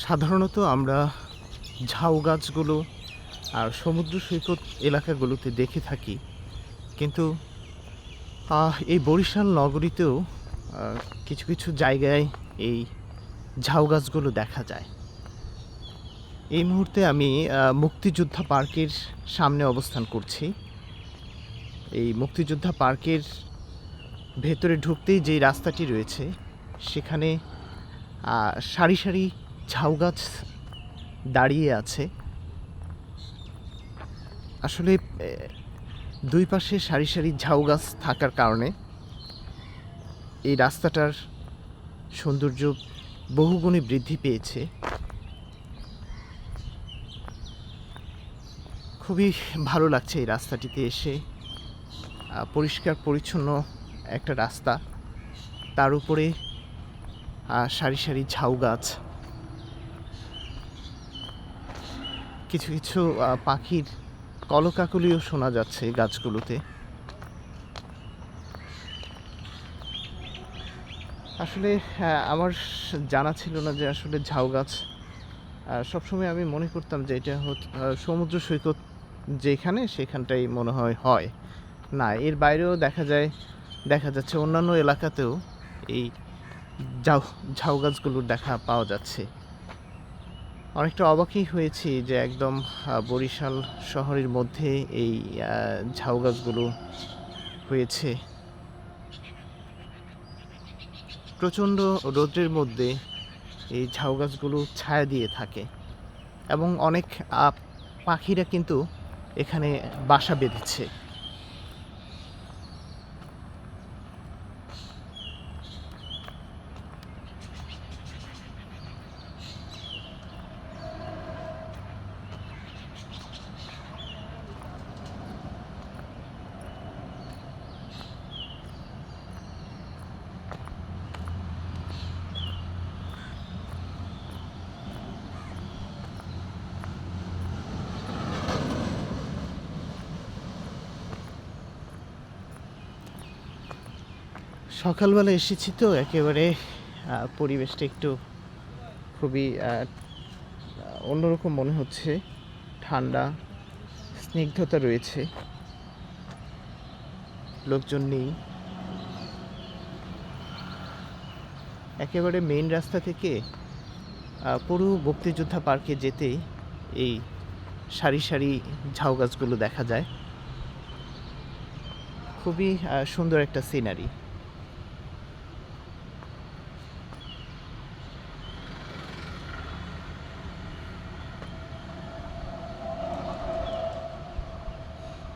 সাধারণত আমরা ঝাউ গাছগুলো আর সমুদ্র সৈকত এলাকাগুলোতে দেখে থাকি, কিন্তু এই বরিশাল নগরীতেও কিছু কিছু জায়গায় এই ঝাউ গাছগুলো দেখা যায়। এই মুহূর্তে আমি মুক্তিযোদ্ধা পার্কের সামনে অবস্থান করছি। এই মুক্তিযোদ্ধা পার্কের ভেতরে ঢুকতেই যেই রাস্তাটি রয়েছে সেখানে সারি সারি ঝাউ গাছ দাঁড়িয়ে আছে। আসলে দুই পাশে সারি সারি ঝাউ গাছ থাকার কারণে এই রাস্তাটার সৌন্দর্য বহুগুণে বৃদ্ধি পেয়েছে। খুবই ভালো লাগছে এই রাস্তাটিতে এসে। পরিষ্কার পরিচ্ছন্ন একটা রাস্তা, তার উপরে সারি সারি ঝাউ গাছ, কিছু কিছু পাখির কলকাকলিও শোনা যাচ্ছে গাছগুলোতে। আসলে আমার জানা ছিল না যে আসলে ঝাউ গাছ, সবসময় আমি মনে করতাম যে এটা সমুদ্র সৈকত যেখানে সেখানটাই মনে হয় না, এর বাইরেও দেখা যাচ্ছে অন্যান্য এলাকাতেও এই ঝাউ গাছগুলোর দেখা পাওয়া যাচ্ছে। অনেকটা অবাকই হয়েছি যে একদম বরিশাল শহরের মধ্যে এই ঝাউ গাছগুলো হয়েছে। প্রচণ্ড রৌদ্রের মধ্যে এই ঝাউ গাছগুলো ছায়া দিয়ে থাকে এবং অনেক পাখিরা কিন্তু এখানে বাসা বেঁধেছে। সকালবেলা এসেছি তো একেবারে পরিবেশটা একটু খুবই অন্যরকম মনে হচ্ছে। ঠান্ডা, স্নিগ্ধতা রয়েছে, লোকজন নেই। একেবারে মেইন রাস্তা থেকে পুরো মুক্তিযোদ্ধা পার্কে যেতেই এই সারি সারি ঝাউ গাছগুলো দেখা যায়। খুবই সুন্দর একটা সিনারি।